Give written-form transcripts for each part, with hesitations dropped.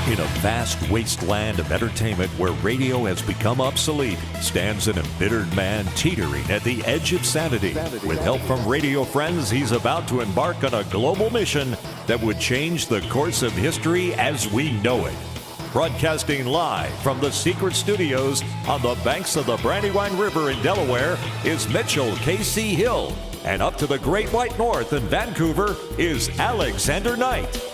In a vast wasteland of entertainment where radio has become obsolete, stands an embittered man teetering at the edge of sanity. With help from radio friends, he's about to embark on a global mission that would change the course of history as we know it. Broadcasting live from the secret studios on the banks of the Brandywine River in Delaware is Mitchel K.C. Hill. And up to the Great White North in Vancouver is Alexander Knight.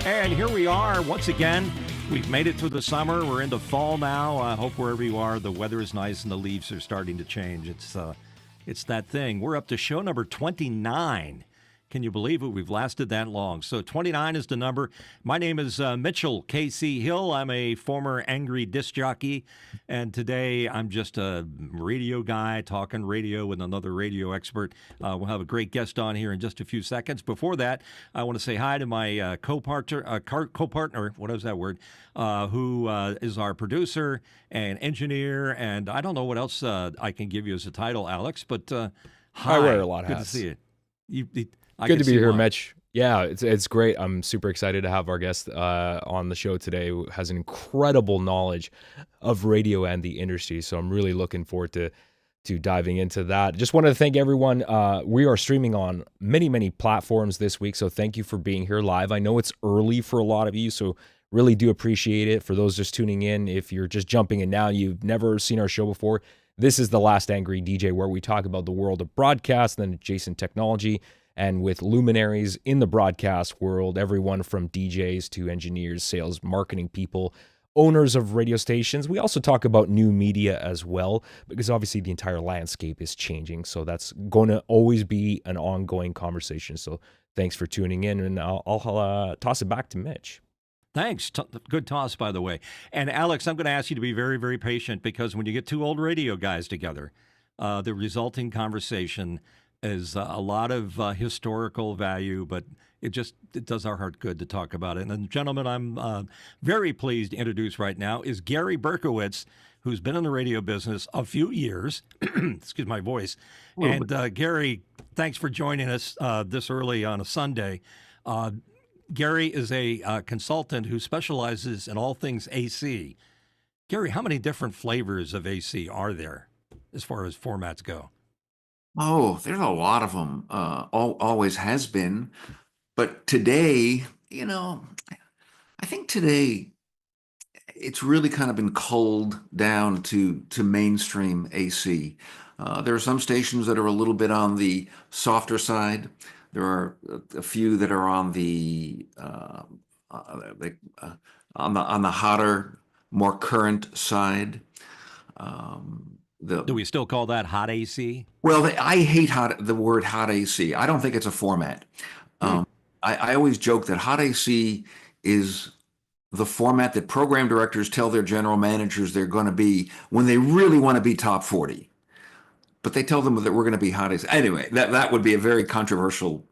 And here we are once again. We've made it through the summer. We're into fall now. I hope wherever you are, the weather is nice and the leaves are starting to change. It's that thing. We're up to show number 29. Can you believe it? We've lasted that long. So 29 is the number. My name is Mitchel K.C. Hill. I'm a former angry disc jockey, and today I'm just a radio guy talking radio with another radio expert. We'll have a great guest on here in just a few seconds. Before that, I want to say hi to my co-partner, what is that word, who is our producer and engineer, and I don't know what else I can give you as a title, Alex, but hi. I wear a lot of Good hats. to see you. Good to be here, Mitch. Yeah, it's great. I'm super excited to have our guest on the show today, who has an incredible knowledge of radio and the industry. So I'm really looking forward to diving into that. Just wanted to thank everyone. We are streaming on many platforms this week, so thank you for being here live. I know it's early for a lot of you, so really do appreciate it. For those just tuning in, if you're just jumping in now, you've never seen our show before, this is The Last Angry DJ, where we talk about the world of broadcast and adjacent technology. And with luminaries in the broadcast world, everyone from DJs to engineers, sales, marketing people, owners of radio stations. We also talk about new media as well, because obviously the entire landscape is changing. So that's going to always be an ongoing conversation. So thanks for tuning in, and I'll toss it back to Mitch. Thanks. Good toss, by the way. And Alex, I'm going to ask you to be very, very patient, because when you get two old radio guys together, the resulting conversation is a lot of historical value, but it does our heart good to talk about it. And the gentleman I'm very pleased to introduce right now is Gary Berkowitz, who's been in the radio business a few years. Excuse my voice. And Gary, thanks for joining us this early on a Sunday. Gary is a consultant who specializes in all things AC. Gary, how many different flavors of AC are there as far as formats go? Oh, there's a lot of them. Always has been. But today, I think today it's really kind of been culled down to mainstream AC. There are some stations that are a little bit on the softer side. There are a few that are on the hotter, more current side. Do we still call that hot AC? Well, I hate the word hot AC. I don't think it's a format. I always joke that hot AC is the format that program directors tell their general managers they're going to be when they really want to be top 40. But they tell them that we're going to be hot AC. Anyway, that would be a very controversial.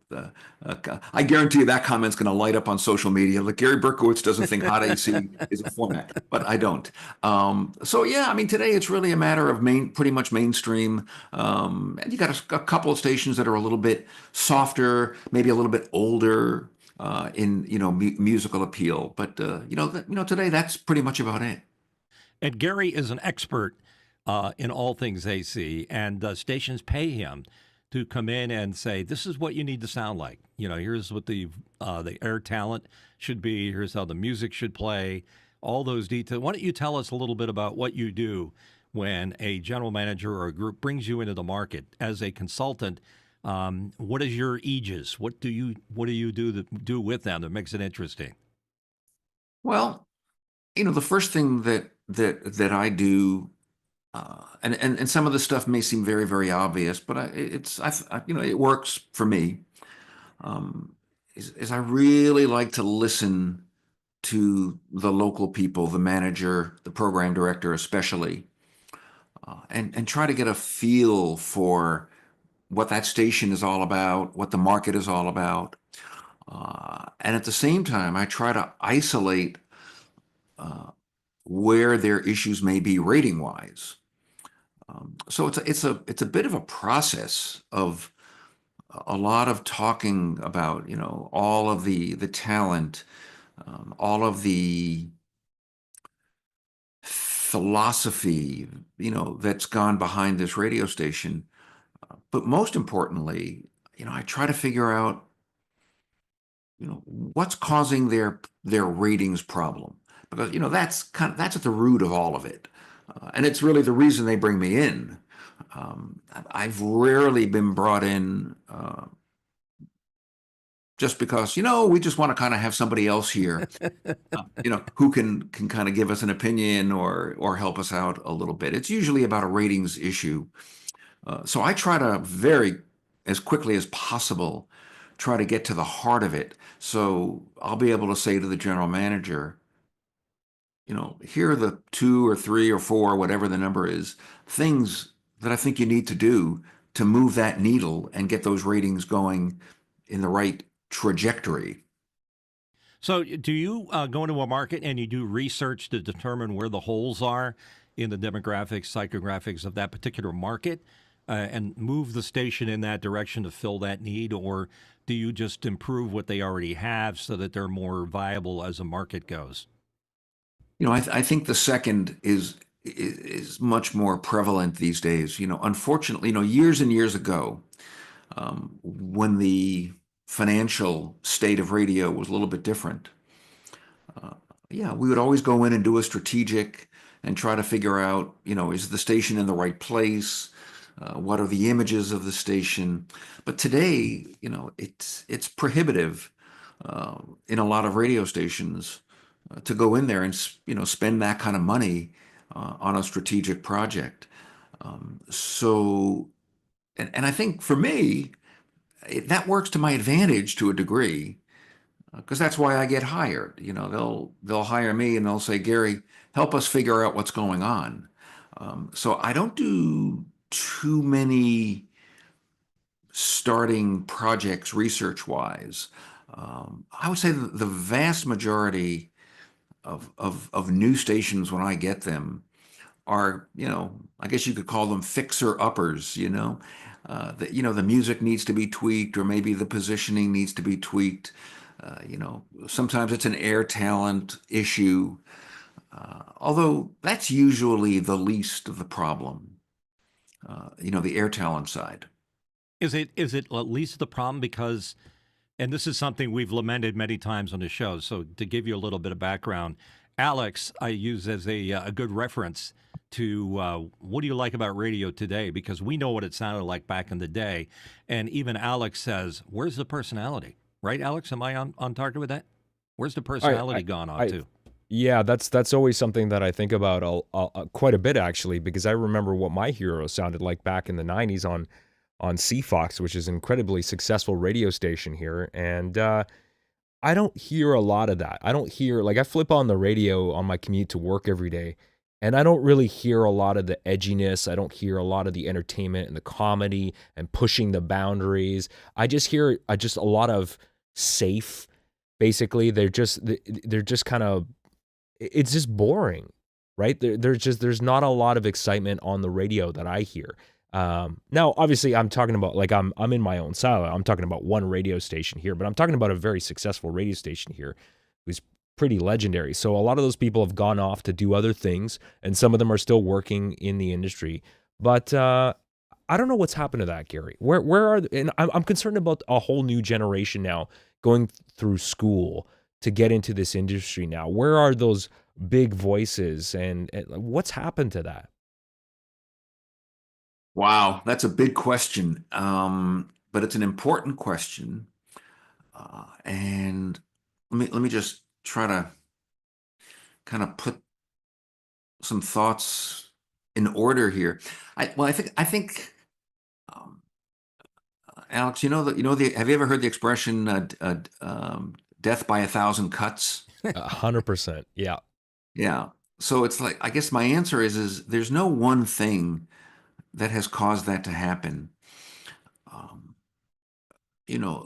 I guarantee you that comment's going to light up on social media. Like, Gary Berkowitz doesn't think hot AC is a format, but I don't. So yeah, I mean, today it's really a matter of pretty much mainstream. And you got a couple of stations that are a little bit softer, maybe a little bit older in musical appeal. But today that's pretty much about it. And Gary is an expert in all things AC, and stations pay him to come in and say, this is what you need to sound like. Here's what the air talent should be. Here's how the music should play, all those details. Why don't you tell us a little bit about what you do when a general manager or a group brings you into the market as a consultant? What is your aegis? What do you do with them that makes it interesting? Well, the first thing that I do, and some of the stuff may seem very, very obvious, but it works for me. Is I really like to listen to the local people, the manager, the program director, especially, and try to get a feel for what that station is all about, what the market is all about, and at the same time, I try to isolate where their issues may be rating wise. So it's a bit of a process of a lot of talking about, all of the talent, all of the philosophy, that's gone behind this radio station. But most importantly, I try to figure out, what's causing their ratings problem, because that's at the root of all of it, and it's really the reason they bring me in. I've rarely been brought in just because we just want to kind of have somebody else here, who can kind of give us an opinion or help us out a little bit. It's usually about a ratings issue. So I try to as quickly as possible, try to get to the heart of it. So I'll be able to say to the general manager, here are the 2 or 3 or 4, whatever the number is, things that I think you need to do to move that needle and get those ratings going in the right trajectory. So, do you go into a market and you do research to determine where the holes are in the demographics, psychographics of that particular market, and move the station in that direction to fill that need? Or do you just improve what they already have so that they're more viable as a market goes? I think the second is much more prevalent these days. Unfortunately, years and years ago, when the financial state of radio was a little bit different, yeah, we would always go in and do a strategic and try to figure out, is the station in the right place? What are the images of the station? But today, it's prohibitive in a lot of radio stations to go in there and spend that kind of money on a strategic project. So, and I think for me, that works to my advantage to a degree, because that's why I get hired. They'll hire me and they'll say, Gary, help us figure out what's going on. So I don't do too many starting projects research wise. I would say the vast majority of new stations, when I get them, are, I guess you could call them fixer uppers. The music needs to be tweaked, or maybe the positioning needs to be tweaked. Sometimes it's an air talent issue, although that's usually the least of the problem. The air talent side. Is it at least the problem because, and this is something we've lamented many times on the show. So to give you a little bit of background, Alex, I use as a good reference to what do you like about radio today? Because we know what it sounded like back in the day. And even Alex says, where's the personality? Right, Alex? Am I on target with that? Where's the personality gone off to? Yeah, that's always something that I think about quite a bit, actually, because I remember what my hero sounded like back in the 90s on CFox, which is an incredibly successful radio station here. And I don't hear a lot of that. I don't hear, like, I flip on the radio on my commute to work every day, and I don't really hear a lot of the edginess. I don't hear a lot of the entertainment and the comedy and pushing the boundaries. I just hear just a lot of safe. Basically, they're just kind of, it's just boring, right? There's not a lot of excitement on the radio that I hear. Now, obviously, I'm talking about, like, I'm in my own silo. I'm talking about one radio station here, but I'm talking about a very successful radio station here who's pretty legendary. So a lot of those people have gone off to do other things, and some of them are still working in the industry. But I don't know what's happened to that, Gary. Where are and I'm concerned about a whole new generation now going through school to get into this industry now. Where are those big voices, and what's happened to that? Wow, that's a big question, but it's an important question, and let me just try to kind of put some thoughts in order here. I think, um, Alex, have you ever heard the expression "death by 1,000 cuts"? 100%. Yeah. Yeah. So it's like, I guess my answer is there's no one thing that has caused that to happen. Um,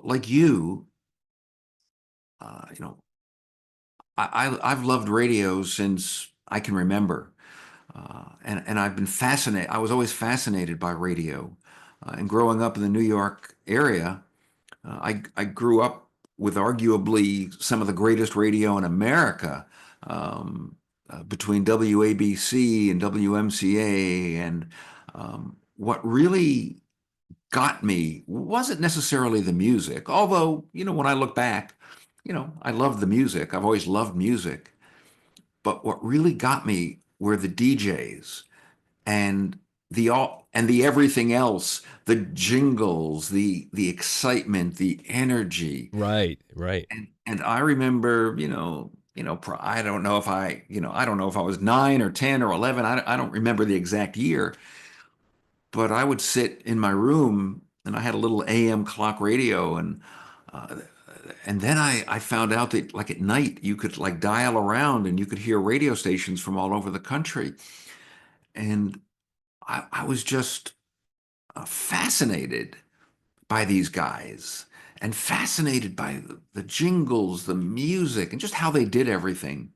like you, uh, you know, I've loved radio since I can remember, and I've been fascinated. I was always fascinated by radio. And growing up in the New York area, I grew up with arguably some of the greatest radio in America, between WABC and WMCA. And what really got me wasn't necessarily the music, although, when I look back, I love the music. I've always loved music. But what really got me were the DJs and the everything else, the jingles, the excitement, the energy. Right, right. And I remember, I don't know if I don't know if I was 9 or 10 or 11. I don't remember the exact year, but I would sit in my room and I had a little AM clock radio. Uh, and then I found out that, like, at night you could, like, dial around and you could hear radio stations from all over the country. And I was just fascinated by these guys and fascinated by the jingles, the music, and just how they did everything.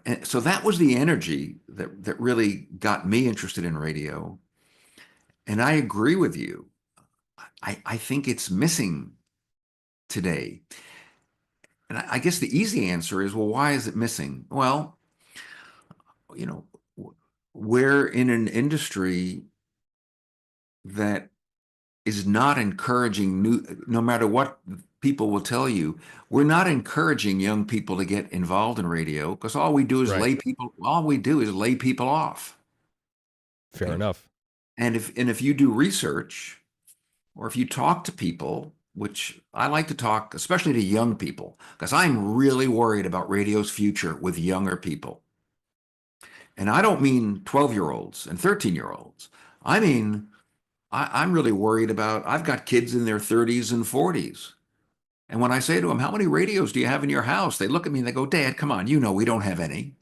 And so that was the energy that really got me interested in radio. And I agree with you. I think it's missing today. And I guess the easy answer is, well, why is it missing? Well, you know, we're in an industry that is not encouraging no matter what people will tell you, we're not encouraging young people to get involved in radio, because all we do is Right. lay people off. Fair enough. And if you do research, or if you talk to people, which I like to talk, especially to young people, because I'm really worried about radio's future with younger people. And I don't mean 12-year-olds and 13-year-olds. I mean, I'm really worried about, I've got kids in their 30s and 40s. And when I say to them, how many radios do you have in your house? They look at me and they go, Dad, come on, we don't have any.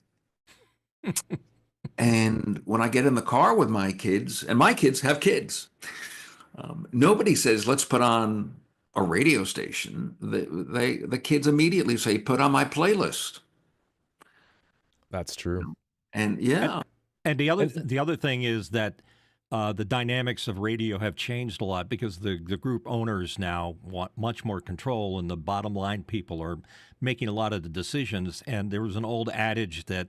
And when I get in the car with my kids, and my kids have kids, nobody says, let's put on a radio station. The kids immediately say, put on my playlist. That's true. And yeah. And the other thing is that the dynamics of radio have changed a lot, because the group owners now want much more control, and the bottom line people are making a lot of the decisions. And there was an old adage that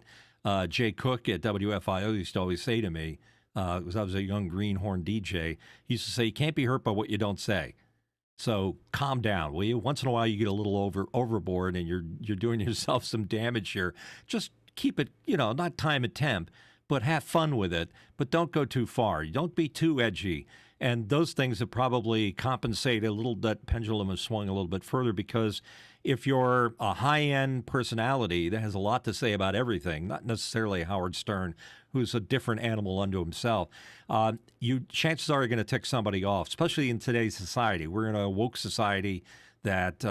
Jay Cook at WFIL used to always say to me, because I was a young greenhorn DJ. He used to say, "You can't be hurt by what you don't say." So calm down, will you? Once in a while, you get a little overboard, and you're doing yourself some damage here. Just keep it, not time and temp, but have fun with it. But don't go too far. Don't be too edgy. And those things have probably compensated a little. That pendulum has swung a little bit further, because if you're a high-end personality that has a lot to say about everything, not necessarily Howard Stern, who's a different animal unto himself, chances are you're going to tick somebody off, especially in today's society. We're in a woke society that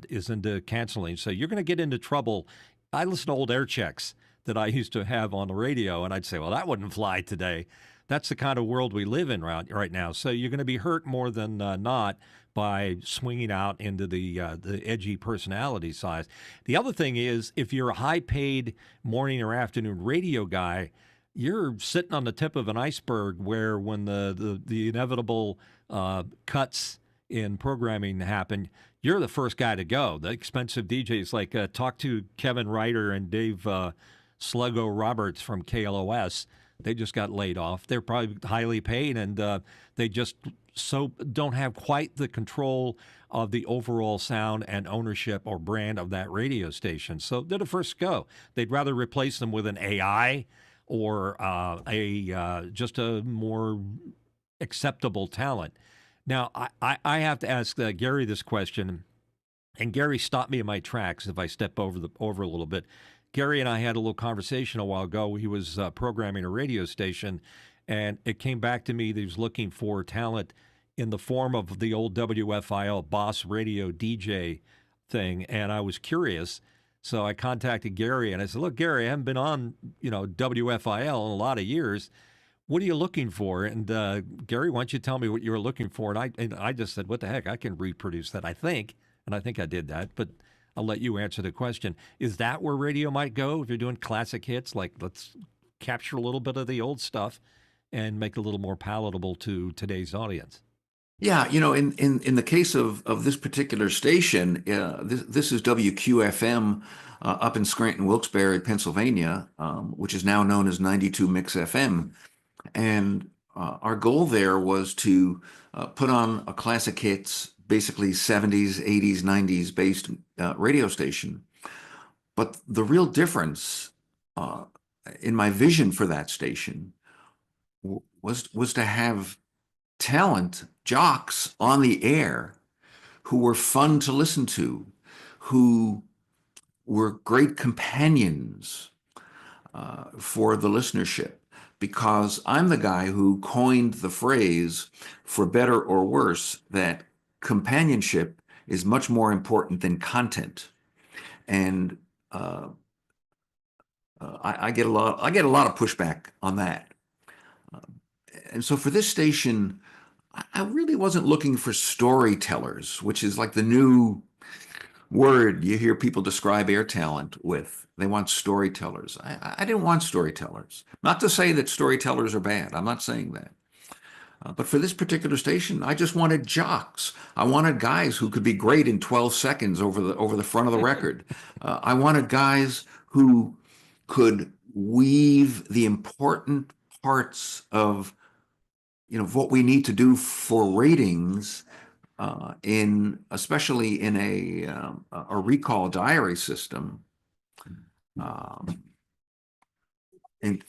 is into canceling. So you're going to get into trouble. I listen to old air checks that I used to have on the radio, and I'd say, well, that wouldn't fly today. That's the kind of world we live in right now. So you're going to be hurt more than not by swinging out into the edgy personality side. The other thing is, if you're a high-paid morning or afternoon radio guy, you're sitting on the tip of an iceberg, where when the inevitable cuts in programming happen, you're the first guy to go. The expensive DJs, like talk to Kevin Ryder and Dave Sluggo Roberts from KLOS. They just got laid off. They're probably highly paid, and they just don't have quite the control of the overall sound and ownership or brand of that radio station. So they're the first to go. They'd rather replace them with an AI or just a more acceptable talent. Now, I have to ask Gary this question, and Gary stopped me in my tracks if I step over a little bit. Gary and I had a little conversation a while ago. He was programming a radio station, and it came back to me that he was looking for talent in the form of the old WFIL Boss Radio DJ thing, and I was curious. So I contacted Gary, and I said, look, Gary, I haven't been on WFIL in a lot of years. What are you looking for? And Gary, why don't you tell me what you were looking for? And I just said, what the heck? I can reproduce that, I think. And I think I did that, but I'll let you answer the question. Is that where radio might go if you're doing classic hits? Like, let's capture a little bit of the old stuff and make it a little more palatable to today's audience. Yeah, in the case of this particular station, this is WQFM up in Scranton, Wilkes-Barre, Pennsylvania, which is now known as 92 Mix FM. And our goal there was to put on a classic hits, basically 70s, 80s, 90s based radio station. But the real difference uh, in my vision for that station was to have talent jocks on the air who were fun to listen to, who were great companions for the listenership. Because I'm the guy who coined the phrase, for better or worse, that companionship is much more important than content. And I get a lot of pushback on that. And so for this station, I really wasn't looking for storytellers, which is like the new word you hear people describe air talent with. They want storytellers. I didn't want storytellers. Not to say that storytellers are bad. I'm not saying that. But for this particular station, I just wanted jocks. I wanted guys who could be great in 12 seconds over the front of the record. I wanted guys who could weave the important parts of what we need to do for ratings especially in a recall diary system. And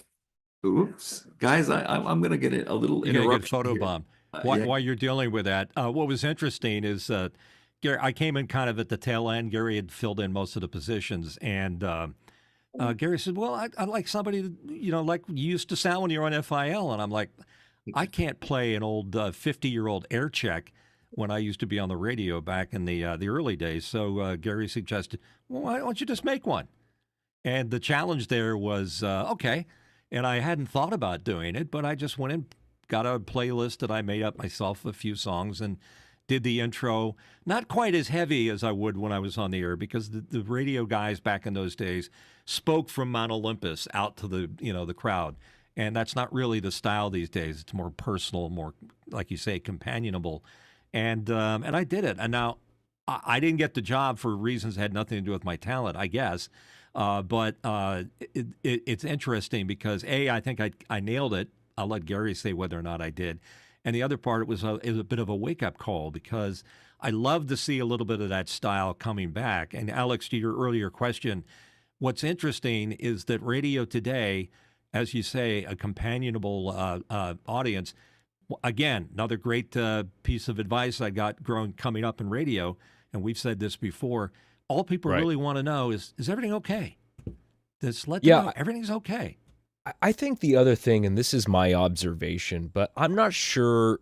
oops, guys, I'm going to get a little You got a good interruption photo here. bomb. Yeah. While you're dealing with that, what was interesting is Gary, I came in kind of at the tail end. Gary had filled in most of the positions, and Gary said, "Well, I'd like somebody like you used to sound when you were on FIL," and I'm like, "I can't play an old 50-year-old air check when I used to be on the radio back in the early days." So Gary suggested, "Well, why don't you just make one?" And the challenge there was okay. And I hadn't thought about doing it, but I just went and got a playlist that I made up myself, a few songs, and did the intro. Not quite as heavy as I would when I was on the air, because the radio guys back in those days spoke from Mount Olympus out to the crowd. And that's not really the style these days. It's more personal, more, like you say, companionable. And I did it. And now I didn't get the job for reasons that had nothing to do with my talent, I guess. But it's interesting because I think I nailed it. I'll let Gary say whether or not I did. And the other part, it was a bit of a wake-up call, because I love to see a little bit of that style coming back. And Alex, to your earlier question, what's interesting is that radio today, as you say, a companionable audience. Again, another great piece of advice I got coming up in radio, and we've said this before. All people really want to know is everything okay? Just let them know everything's okay. I think the other thing, and this is my observation, but I'm not sure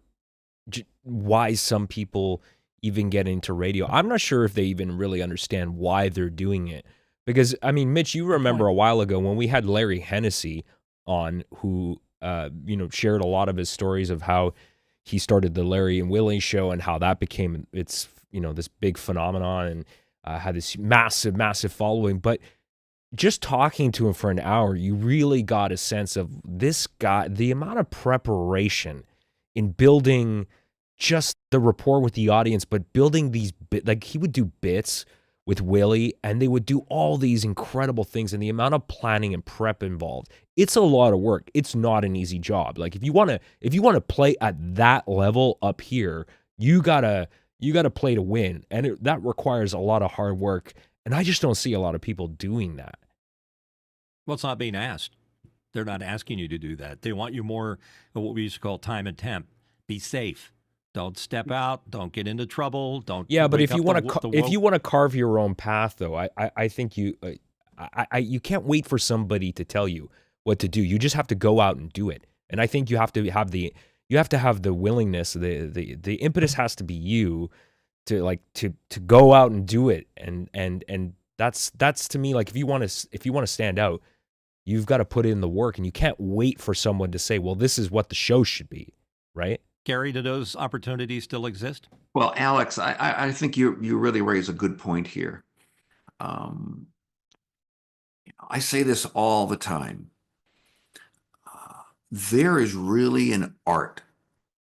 why some people even get into radio. I'm not sure if they even really understand why they're doing it. Because, I mean, Mitch, you remember a while ago when we had Larry Hennessy on, who, shared a lot of his stories of how he started the Larry and Willie show and how that became this big phenomenon, and had this massive, massive following. But just talking to him for an hour, you really got a sense of this guy, the amount of preparation in building just the rapport with the audience, but building these like he would do bits with Willie, and they would do all these incredible things, and the amount of planning and prep involved. It's a lot of work. It's not an easy job. Like if you want to play at that level up here, you gotta play to win, and that requires a lot of hard work. And I just don't see a lot of people doing that. Well, it's not being asked. They're not asking you to do that. They want you more of what we used to call time and temp. Be safe. Don't step out. Don't get into trouble. Don't. Yeah, but if you want to carve your own path, though, I think you can't wait for somebody to tell you what to do. You just have to go out and do it. And I think you have to have the willingness. The impetus has to be you to go out and do it. And that's to me, like if you want to stand out, you've got to put in the work, and you can't wait for someone to say, well, this is what the show should be, right? Gary, do those opportunities still exist? Well, Alex, I think you really raise a good point here. I say this all the time. there is really an art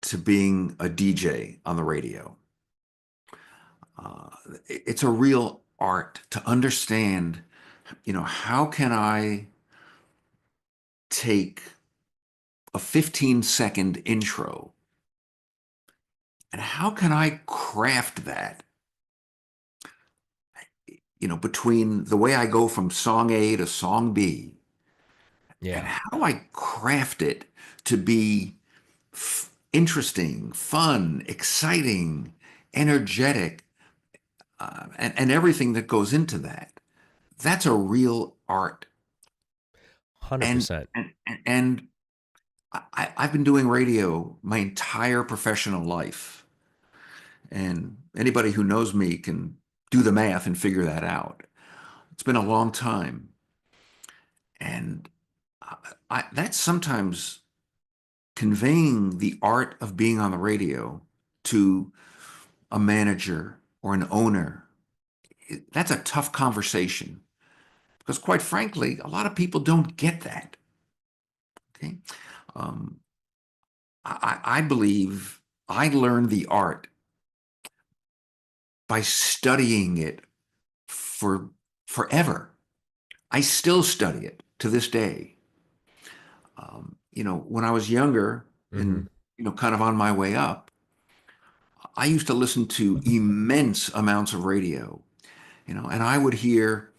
to being a DJ on the radio. Uh, it's a real art to understand, how can I take a 15-second intro and how can I craft that, between the way I go from song A to song B, and Yeah. how do I craft it to be interesting, fun, exciting, energetic, and everything that goes into that. That's a real art. And 100%. and I've been doing radio my entire professional life, and anybody who knows me can do the math and figure that out. It's been a long time, and that's sometimes conveying the art of being on the radio to a manager or an owner. That's a tough conversation because, quite frankly, a lot of people don't get that. Okay. Um, I believe I learned the art by studying it for forever. I still study it to this day. When I was younger Hmm. and, kind of on my way up, I used to listen to immense amounts of radio, and um, I would hear,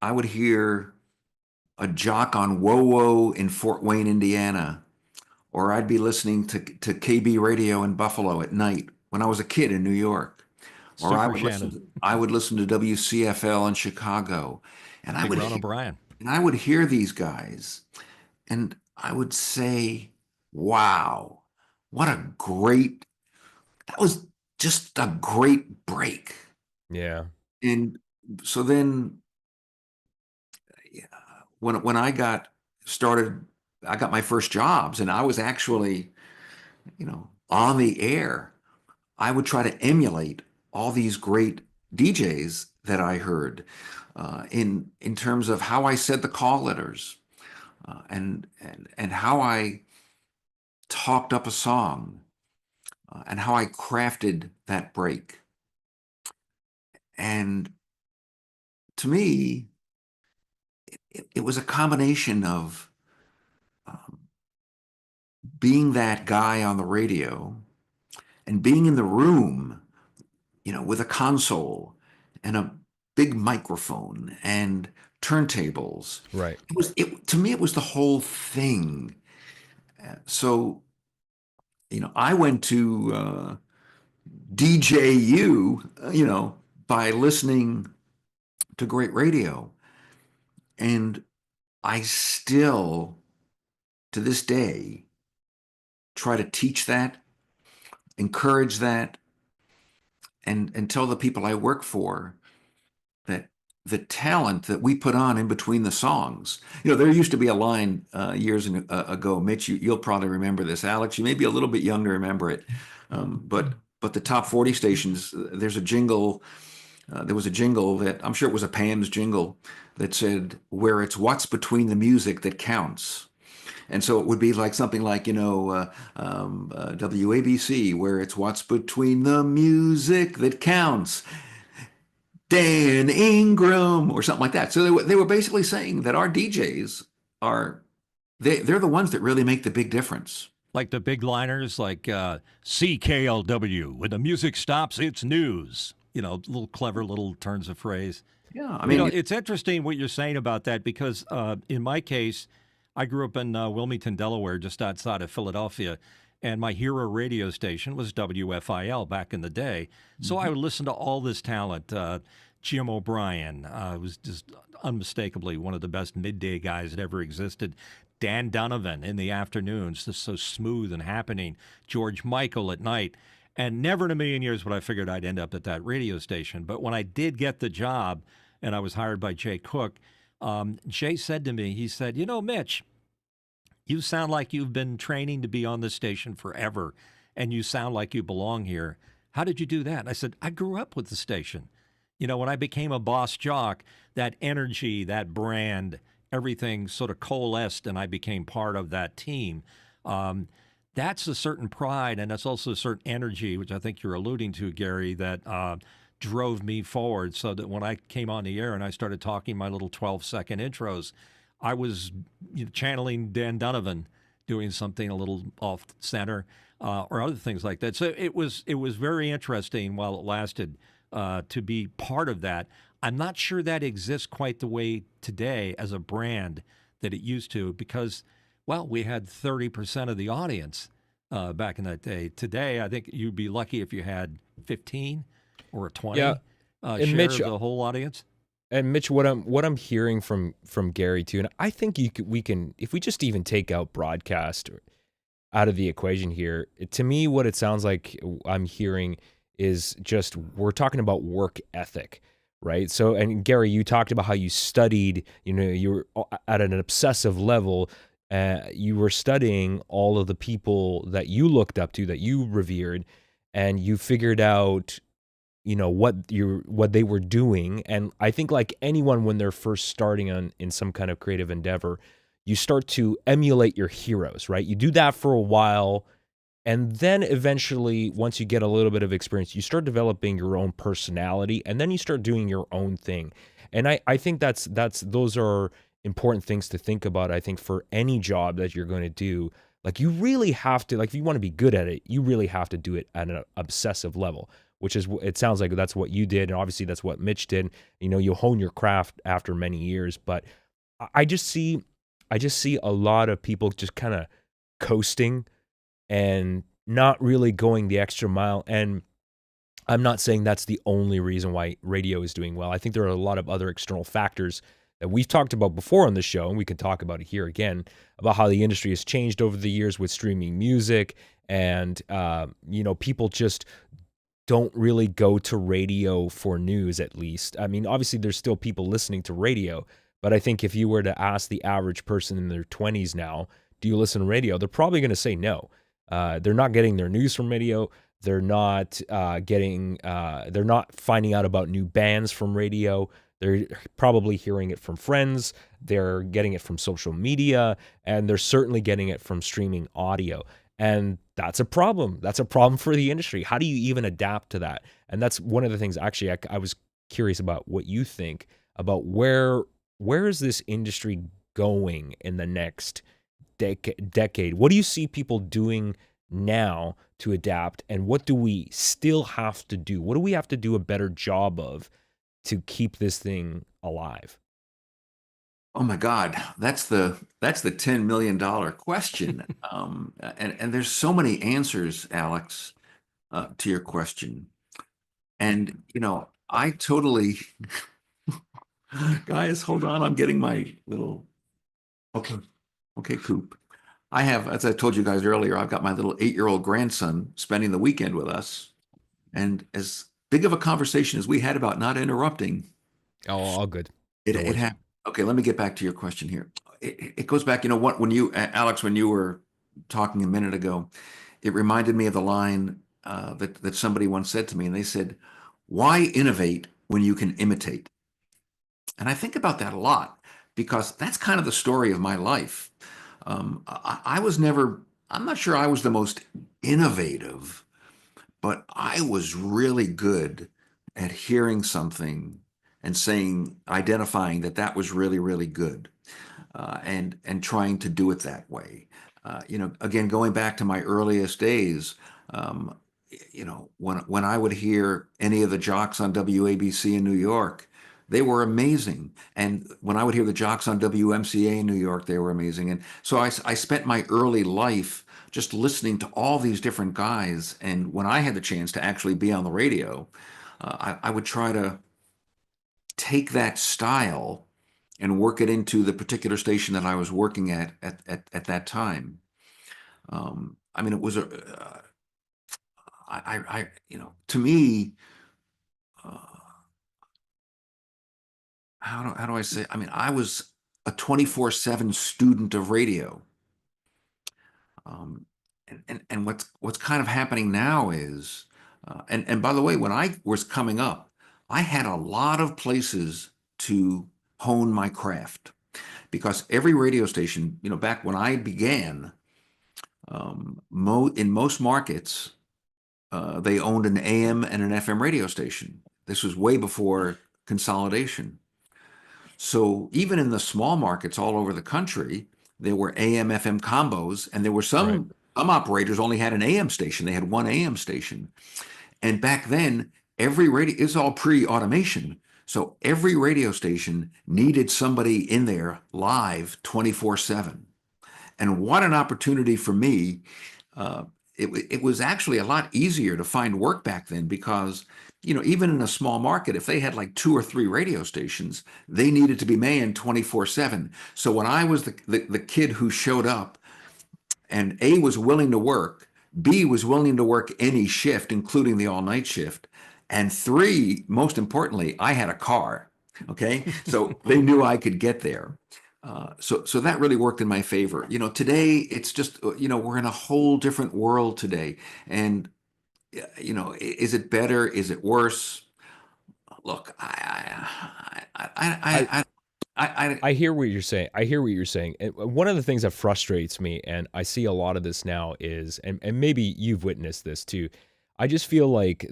I would hear a jock on WoWo in Fort Wayne, Indiana, or I'd be listening to KB radio in Buffalo at night when I was a kid in New York, or Super Shannon, I would listen to WCFL in Chicago, and Big Ron O'Brien. I would hear these guys, and I would say, "Wow, what a great! That was just a great break." Yeah. And so then, yeah, when I got started, I got my first jobs, and I was actually, on the air. I would try to emulate all these great DJs that I heard, in terms of how I said the call letters, and how I talked up a song, and how I crafted that break. And to me, it was a combination of um, being that guy on the radio and being in the room, with a console and a big microphone and turntables. Right. To me, it was the whole thing. So, I went to DJU, by listening to great radio. And I still, to this day, try to teach that, encourage that, and tell the people I work for that the talent that we put on in between the songs. There used to be a line years ago, Mitch, you'll probably remember this. Alex, you may be a little bit young to remember it. But the top 40 stations, there's a jingle. There was a jingle that I'm sure it was a Pam's jingle that said, "Where it's what's between the music that counts." And so it would be like something like, WABC, where it's what's between the music that counts. Dan Ingram, or something like that. So they were basically saying that our DJs they're the ones that really make the big difference. Like the big liners, like CKLW. When the music stops, it's news. Little clever little turns of phrase. Yeah, I mean, It's interesting what you're saying about that because in my case, I grew up in Wilmington, Delaware, just outside of Philadelphia, and my hero radio station was WFIL back in the day. So I would listen to all this talent. Jim O'Brien was just unmistakably one of the best midday guys that ever existed. Dan Donovan in the afternoons, just so smooth and happening. George Michael at night. And never in a million years would I figured I'd end up at that radio station. But when I did get the job and I was hired by Jay Cook, Jay said to me, he said, Mitch, you sound like you've been training to be on this station forever, and you sound like you belong here. How did you do that? And I said, I grew up with the station. When I became a boss jock, that energy, that brand, everything sort of coalesced and I became part of that team. That's a certain pride, and that's also a certain energy, which I think you're alluding to, Gary, that drove me forward. So that when I came on the air and I started talking my little 12-second intros, I was channeling Dan Donovan, doing something a little off center, or other things like that. So it was very interesting while it lasted to be part of that. I'm not sure that exists quite the way today as a brand that it used to, because, well, we had 30% of the audience back in that day. Today, I think you'd be lucky if you had 15 or 20 Yeah, and share Mitch, of the whole audience. and Mitch, what I'm hearing from Gary too, and I think we can, if we just even take out broadcast out of the equation here, to me, what it sounds like I'm hearing is just we're talking about work ethic, right? So, and Gary, you talked about how you studied, you were at an obsessive level. You were studying all of the people that you looked up to, that you revered, and you figured out, what they were doing. And I think, like anyone, when they're first starting in some kind of creative endeavor, you start to emulate your heroes, right? You do that for a while, and then eventually, once you get a little bit of experience, you start developing your own personality, and then you start doing your own thing. And I think those are important things to think about. I think for any job that you're going to do, like, you really have to, like, if you want to be good at it, you really have to do it at an obsessive level, which is, it sounds like that's what you did, and obviously that's what Mitch did. You hone your craft after many years, but I just see a lot of people just kind of coasting and not really going the extra mile. And I'm not saying that's the only reason why radio is doing well. I think there are a lot of other external factors that we've talked about before on the show, and we can talk about it here again, about how the industry has changed over the years with streaming music. And, people just don't really go to radio for news, at least. I mean, obviously there's still people listening to radio, but I think if you were to ask the average person in their 20s now, do you listen to radio? They're probably going to say no. They're not getting their news from radio. They're not they're not finding out about new bands from radio. They're probably hearing it from friends. They're getting it from social media, and they're certainly getting it from streaming audio. And that's a problem. That's a problem for the industry. How do you even adapt to that? And that's one of the things, actually, I was curious about what you think about where is this industry going in the next decade? What do you see people doing now to adapt, and what do we still have to do? What do we have to do a better job of to keep this thing alive? Oh my God, that's the $10 million question. And there's so many answers, Alex, to your question. And I totally, guys, hold on, I'm getting my little, okay, Coop. I have, as I told you guys earlier, I've got my little 8-year-old grandson spending the weekend with us. And as big of a conversation as we had about not interrupting, Oh, all good. it happened. Okay, let me get back to your question here. It goes back, when Alex, when you were talking a minute ago, it reminded me of the line that somebody once said to me, and they said, "Why innovate when you can imitate?" And I think about that a lot, because that's kind of the story of my life. I was never, I'm not sure I was the most innovative, but I was really good at hearing something and identifying that was really, really good, and trying to do it that way. Again, going back to my earliest days, when I would hear any of the jocks on WABC in New York, they were amazing. And when I would hear the jocks on WMCA in New York, they were amazing. And so I spent my early life just listening to all these different guys. And when I had the chance to actually be on the radio, I would try to take that style and work it into the particular station that I was working at that time. I mean, it was to me, uh, how do I say? I mean, I was a 24/7 student of radio. Um, and what's kind of happening now is, and by the way, when I was coming up, I had a lot of places to hone my craft, because every radio station, back when I began, in most markets, they owned an AM and an FM radio station. This was way before consolidation. So even in the small markets all over the country, there were AM FM combos, and there were some operators only had an AM station. They had one AM station. And back then, every radio is all pre-automation. So every radio station needed somebody in there live 24/7. And what an opportunity for me. It was actually a lot easier to find work back then because, even in a small market, if they had like 2 or 3 radio stations, they needed to be manned 24/7. So when I was the kid who showed up and A, was willing to work, B, was willing to work any shift, including the all-night shift, and 3, most importantly, I had a car. Okay, so they knew I could get there. So that really worked in my favor. Today it's just, we're in a whole different world today. And, is it better? Is it worse? Look, I hear what you're saying. I hear what you're saying. And one of the things that frustrates me, and I see a lot of this now, is, and maybe you've witnessed this too, I just feel like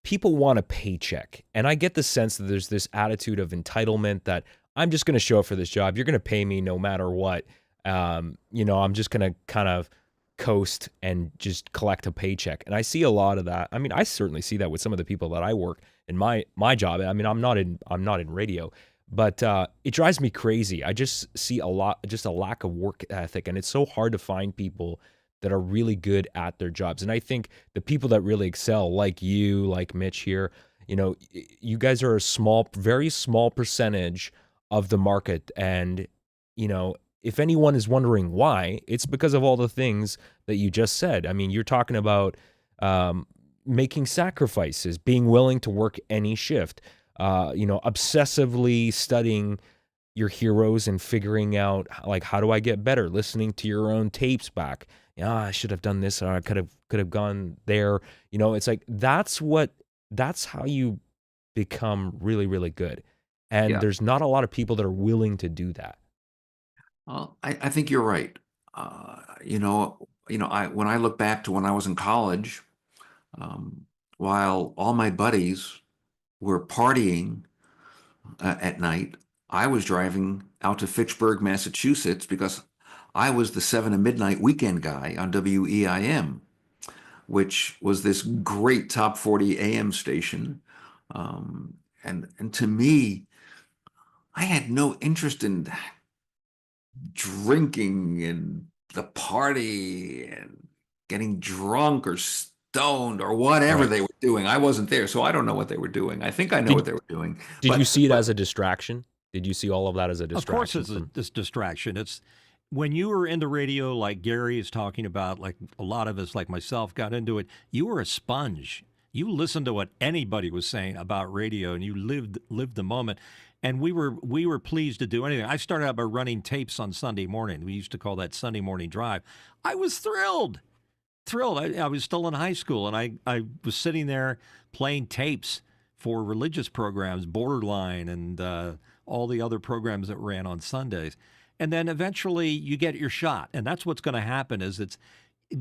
people want a paycheck. And I get the sense that there's this attitude of entitlement that I'm just going to show up for this job. You're going to pay me no matter what. I'm just going to kind of coast and just collect a paycheck. And I see a lot of that. I mean, I certainly see that with some of the people that I work in my job. I mean, I'm not in radio, but it drives me crazy. I just see a lack of work ethic, and it's so hard to find people that are really good at their jobs. And I think the people that really excel, like you, like Mitch here, you guys are a very small percentage of the market. And, if anyone is wondering why, it's because of all the things that you just said. I mean, you're talking about making sacrifices, being willing to work any shift, obsessively studying your heroes and figuring out, like, how do I get better? Listening to your own tapes back. I should have done this, or I could have gone there. It's like that's how you become really, really good. And there's not a lot of people that are willing to do that. Well, I think you're right. When I look back to when I was in college, while all my buddies were partying at night, I was driving out to Fitchburg, Massachusetts, because I was the 7 to midnight weekend guy on WEIM, which was this great top 40 AM station. And to me, I had no interest in drinking and the party and getting drunk or stoned or whatever they were doing. I wasn't there, so I don't know what they were doing. I think I know what they were doing. Did you see it as a distraction? Did you see all of that as a distraction? Of course it's this distraction. It's when you were into radio, like Gary is talking about, like a lot of us, like myself, got into it, you were a sponge. You listened to what anybody was saying about radio, and you lived the moment. And we were pleased to do anything. I started out by running tapes on Sunday morning. We used to call that Sunday morning drive. I was thrilled. I was still in high school, and I was sitting there playing tapes for religious programs, Borderline, and all the other programs that ran on Sundays. And then eventually you get your shot. And that's what's going to happen is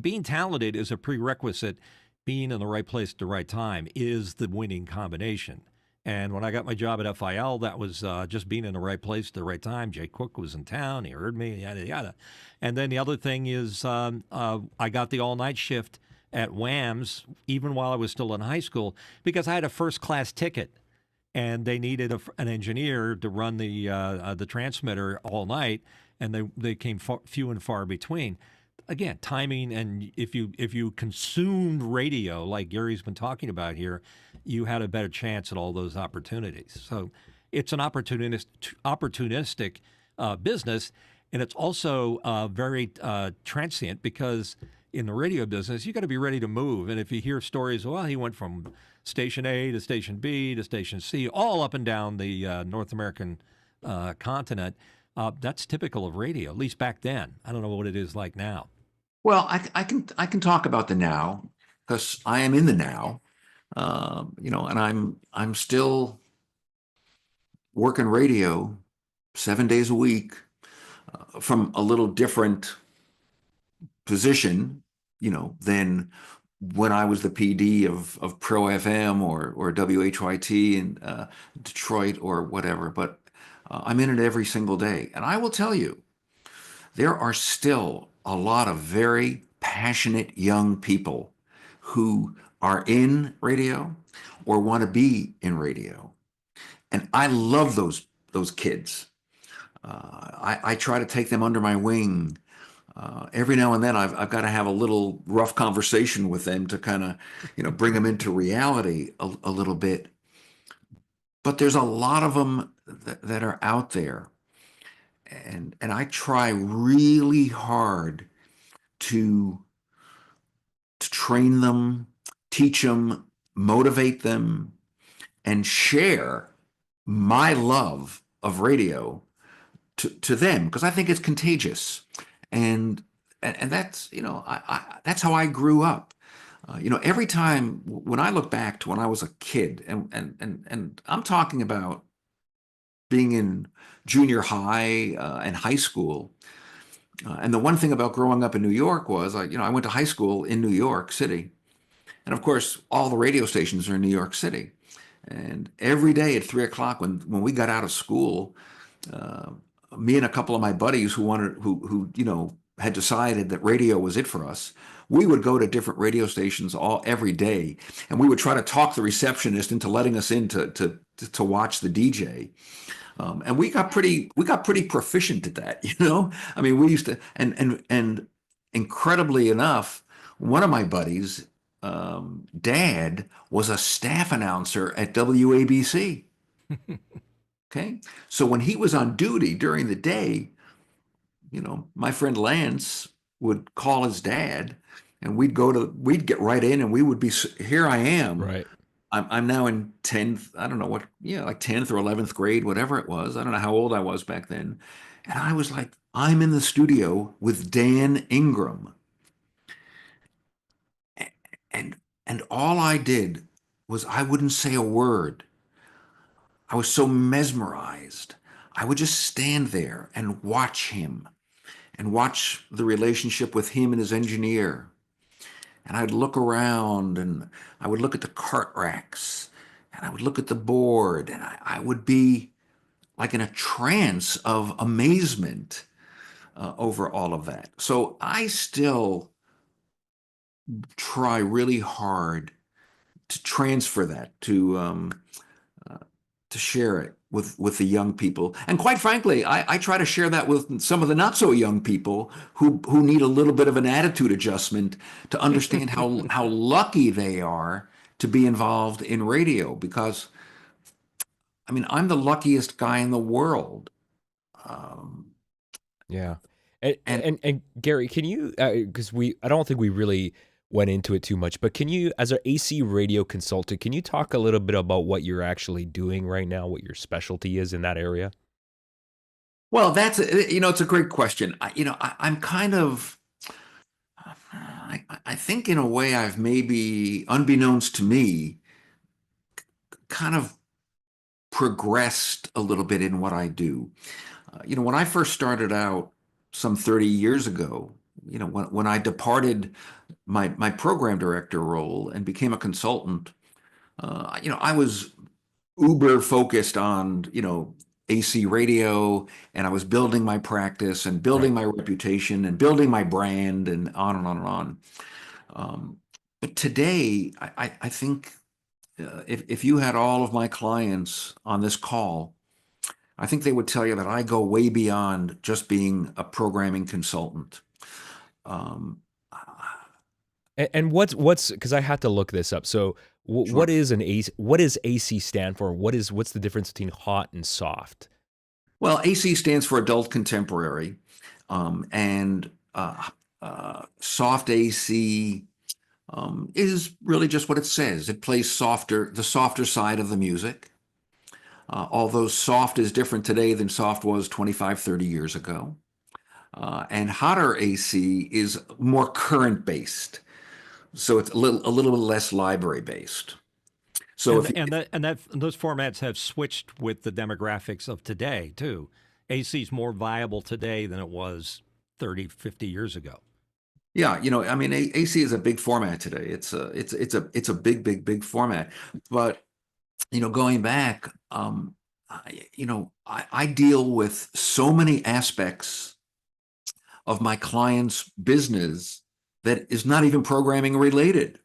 being talented is a prerequisite. Being in the right place at the right time is the winning combination. And when I got my job at FIL, that was just being in the right place at the right time. Jay Cook was in town. He heard me, yada, yada. And then the other thing is I got the all-night shift at WAMS, even while I was still in high school, because I had a first-class ticket. And they needed an engineer to run the transmitter all night, and they came few and far between. Again, timing, and if you consumed radio like Gary's been talking about here, you had a better chance at all those opportunities. So it's an opportunistic business, and it's also very transient, because in the radio business, you got to be ready to move. And if you hear stories, well, he went from station A to station B to station C, all up and down the North American continent, that's typical of radio, at least back then. I don't know what it is like now. Well, I can talk about the now, because I am in the now, and I'm still working radio 7 days a week, from a little different position, than when I was the PD of Pro FM or WHYT in Detroit or whatever. But I'm in it every single day. And I will tell you, there are still a lot of very passionate young people who are in radio or want to be in radio. And I love those kids. I try to take them under my wing. Every now and then I've got to have a little rough conversation with them to kind of, bring them into reality a little bit. But there's a lot of them that are out there. And I try really hard to train them, teach them, motivate them, and share my love of radio to them, because I think it's contagious. And that's, that's how I grew up. Every time when I look back to when I was a kid, and I'm talking about being in junior high and high school. And the one thing about growing up in New York was, I went to high school in New York City. And of course, all the radio stations are in New York City. And every day at 3 o'clock, when we got out of school, me and a couple of my buddies who had decided that radio was it for us, we would go to different radio stations every day, and we would try to talk the receptionist into letting us in to watch the DJ. And we got pretty proficient at that, I mean, we used to, and incredibly enough, one of my buddies, dad was a staff announcer at WABC. Okay. So when he was on duty during the day, my friend Lance would call his dad, and we'd get right in, and we would be, here I am. Right. I'm now in 10th, I don't know what, like 10th or 11th grade, whatever it was. I don't know how old I was back then. And I was like, I'm in the studio with Dan Ingram. And all I did was I wouldn't say a word. I was so mesmerized. I would just stand there and watch him and watch the relationship with him and his engineer. And I'd look around, and I would look at the cart racks, and I would look at the board, and I would be like in a trance of amazement over all of that. So I still try really hard to transfer that, to share it with the young people. And quite frankly, I try to share that with some of the not so young people who need a little bit of an attitude adjustment to understand how lucky they are to be involved in radio. Because, I mean, I'm the luckiest guy in the world. Yeah. And Gary, can you, because I don't think we really went into it too much, but can you, as an AC radio consultant, can you talk a little bit about what you're actually doing right now, what your specialty is in that area? Well, it's a great question. I'm kind of, I think in a way I've maybe, unbeknownst to me, kind of progressed a little bit in what I do. When I first started out some 30 years ago, when I departed my program director role and became a consultant, I was uber focused on, AC radio, and I was building my practice and building my reputation and building my brand and on and on and on. But today, I think if you had all of my clients on this call, I think they would tell you that I go way beyond just being a programming consultant. And what's because I had to look this up. So Sure. what is an AC? What does AC stand for? What's the difference between hot and soft? Well, AC stands for adult contemporary, and soft AC is really just what it says. It plays the softer side of the music. Although soft is different today than soft was 25, 30 years ago. And hotter AC is more current based. So it's a little less library based. So and those formats have switched with the demographics of today too. AC is more viable today than it was 30, 50 years ago. Yeah, I mean, AC is a big format today. It's a big format. But going back, I deal with so many aspects of my client's business that is not even programming related.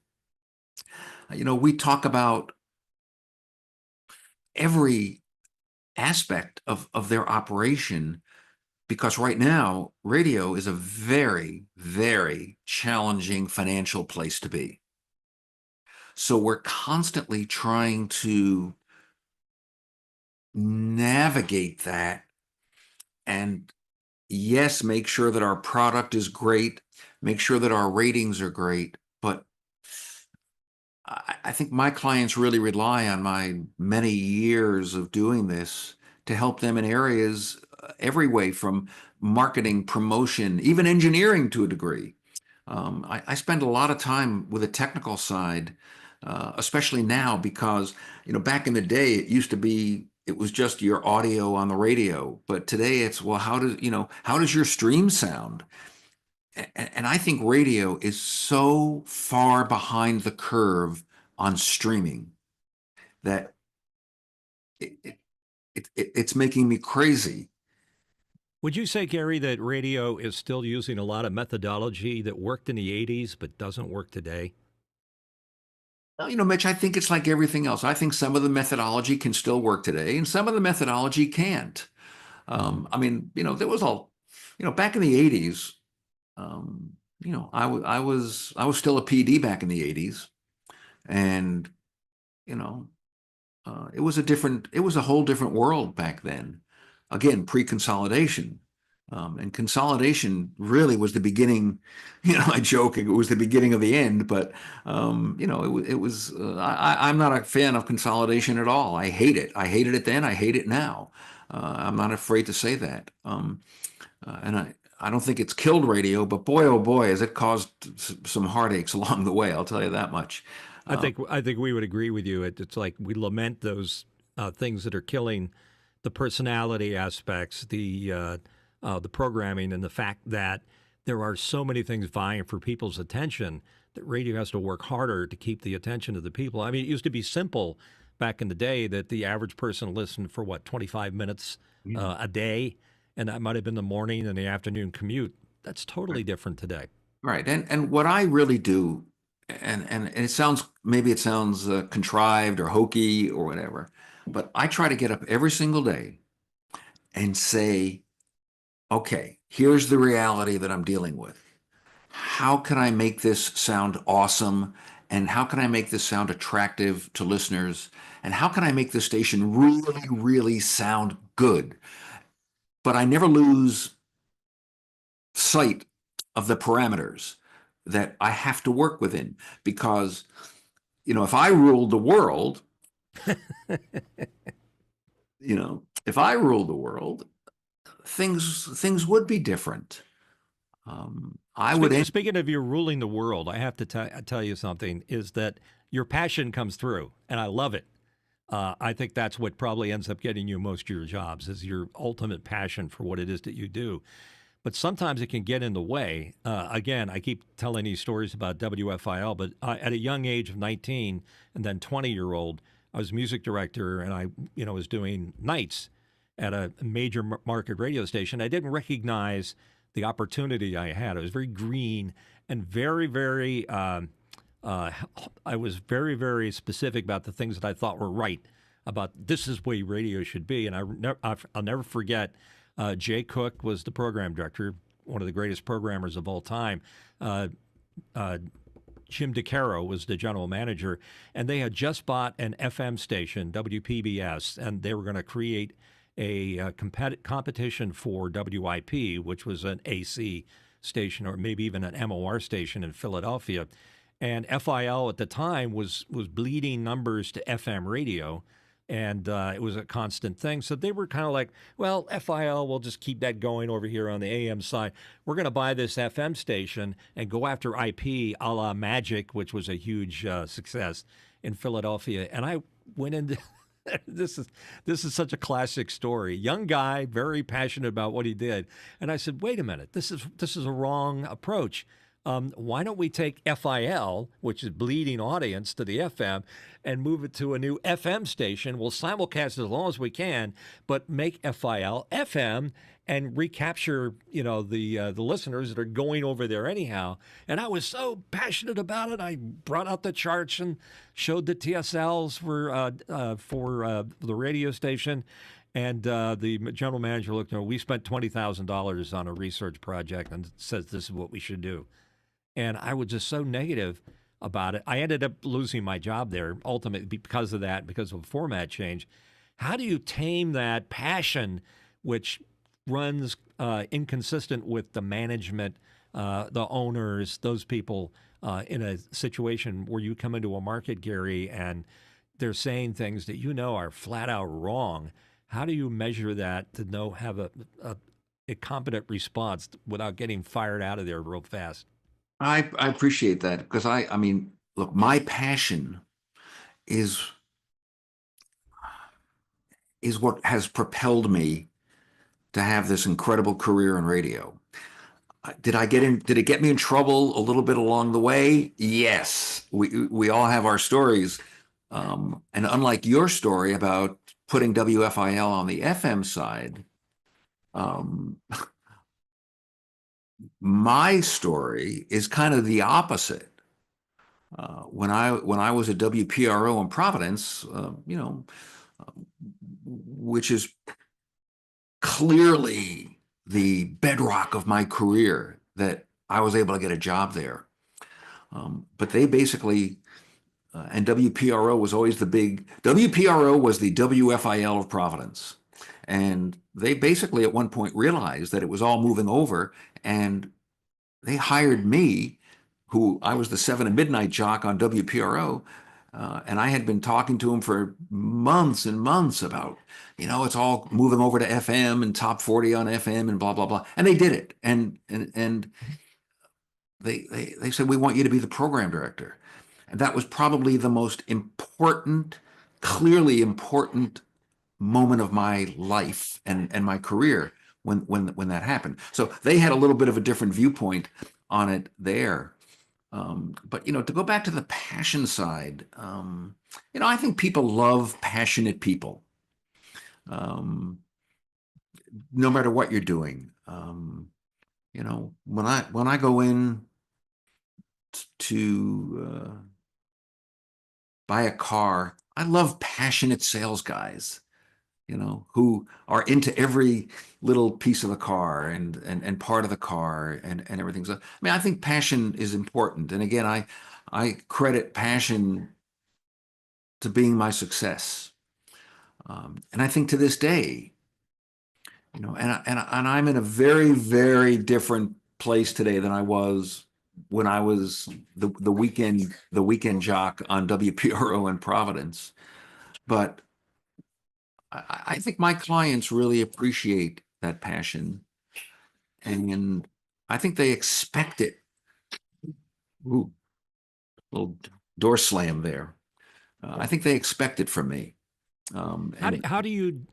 We talk about every aspect of their operation because right now radio is a very, very challenging financial place to be. So we're constantly trying to navigate that and, yes, make sure that our product is great, make sure that our ratings are great. But I think my clients really rely on my many years of doing this to help them in areas, every way from marketing, promotion, even engineering to a degree. I spend a lot of time with the technical side, especially now because, back in the day, it was just your audio on the radio. But today it's, well, how does your stream sound? And I think radio is so far behind the curve on streaming that it's making me crazy. Would you say, Gary, that radio is still using a lot of methodology that worked in the 80s but doesn't work today? Well, Mitch, I think it's like everything else. I think some of the methodology can still work today, and some of the methodology can't. I mean, there was back in the '80s. I was still a PD back in the '80s, and you know, it was a whole different world back then. Again, pre-consolidation. And consolidation really was the beginning. I joke it was the beginning of the end, but it was. I'm not a fan of consolidation at all. I hate it. I hated it then. I hate it now. I'm not afraid to say that. And I don't think it's killed radio, but boy, oh boy, has it caused some heartaches along the way. I'll tell you that much. I think we would agree with you. It's like we lament those things that are killing the personality aspects, the programming, and the fact that there are so many things vying for people's attention that radio has to work harder to keep the attention of the people. I mean, it used to be simple back in the day that the average person listened for 25 minutes a day, and that might have been the morning and the afternoon commute. That's totally different today. Right. And what I really do, and it sounds, maybe it sounds contrived or hokey or whatever, but I try to get up every single day and say, okay, here's the reality that I'm dealing with. How can I make this sound awesome? And how can I make this sound attractive to listeners? And how can I make this station really, really sound good? But I never lose sight of the parameters that I have to work within, because if I ruled the world, if I ruled the world, things would be different. Speaking of you ruling the world, I have to tell you something, is that your passion comes through, and I love it. I think that's what probably ends up getting you most of your jobs, is your ultimate passion for what it is that you do. But sometimes it can get in the way. Again, I keep telling these stories about WFIL, but at a young age of 19 and then 20-year-old, I was music director, and I was doing nights at a major market radio station. I didn't recognize the opportunity I had. I was very green and very, very, I was very, very specific about the things that I thought were right, about this is the way radio should be. And I'll never forget, Jay Cook was the program director, one of the greatest programmers of all time. Jim DeCaro was the general manager, and they had just bought an FM station, WPBS, and they were going to create a competition for WIP, which was an AC station or maybe even an MOR station in Philadelphia. And FIL at the time was bleeding numbers to FM radio, and it was a constant thing. So they were kind of like, well, FIL, we'll just keep that going over here on the AM side. We're going to buy this FM station and go after IP a la Magic, which was a huge success in Philadelphia. And I went into this is such a classic story. Young guy, very passionate about what he did, and I said, "Wait a minute, this is a wrong approach. Why don't we take FIL, which is bleeding audience, to the FM, and move it to a new FM station? We'll simulcast as long as we can, but make FIL FM and recapture, the listeners that are going over there anyhow." And I was so passionate about it. I brought out the charts and showed the TSLs for the radio station. And the general manager looked at me. We spent $20,000 on a research project and says this is what we should do. And I was just so negative about it. I ended up losing my job there ultimately because of that, because of a format change. How do you tame that passion, which runs inconsistent with the management, the owners, those people in a situation where you come into a market, Gary, and they're saying things that are flat out wrong? How do you measure that to have a competent response without getting fired out of there real fast? I appreciate that, because I mean, look, my passion is what has propelled me to have this incredible career in radio. Did it get me in trouble a little bit along the way? Yes. We all have our stories. And unlike your story about putting WFIL on the FM side, my story is kind of the opposite. When I was at WPRO in Providence, which is clearly the bedrock of my career, that I was able to get a job there. But they basically, and WPRO was always WPRO was the WFIL of Providence. And they basically at one point realized that it was all moving over, and they hired me, who I was the 7 at midnight jock on WPRO. And I had been talking to him for months and months about, it's all moving over to FM and top 40 on FM and blah, blah, blah. And they did it. And they said, we want you to be the program director. And that was probably the most important, clearly important moment of my life and my career when that happened. So they had a little bit of a different viewpoint on it there. But to go back to the passion side, I think people love passionate people, no matter what you're doing. When I go in to buy a car, I love passionate sales guys, who are into every little piece of the car and part of the car and everything. So, I think passion is important. And again, I credit passion to being my success. And I think to this day, and I'm in a very, very different place today than I was when I was the weekend jock on WPRO in Providence. But I think my clients really appreciate that passion, and I think they expect it. Ooh, little door slam there. I think they expect it from me. How do you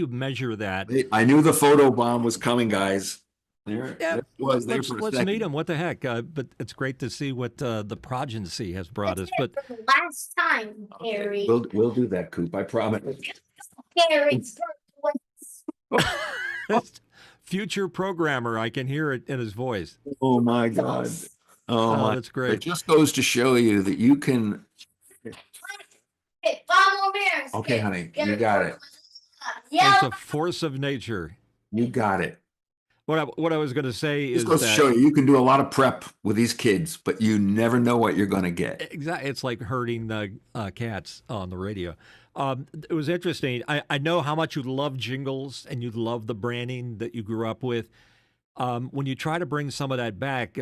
measure that? I knew the photo bomb was coming, guys. Yeah, There was there let's for a second. meet him. What the heck? But it's great to see what the progeny has brought us. But For the last time, Harry. We'll do that, Coop. I promise. Harry. future programmer, I can hear it in his voice. Oh my God. Oh my, that's great. It just goes to show you that you can. Hey, 5 more minutes. Okay, honey, you got it. It's a force of nature. You got it. What I was going to say is This goes to show you can do a lot of prep with these kids, but you never know what you're going to get. Exactly. It's like herding the cats on the radio. It was interesting. I know how much you love jingles and you love the branding that you grew up with. When you try to bring some of that back,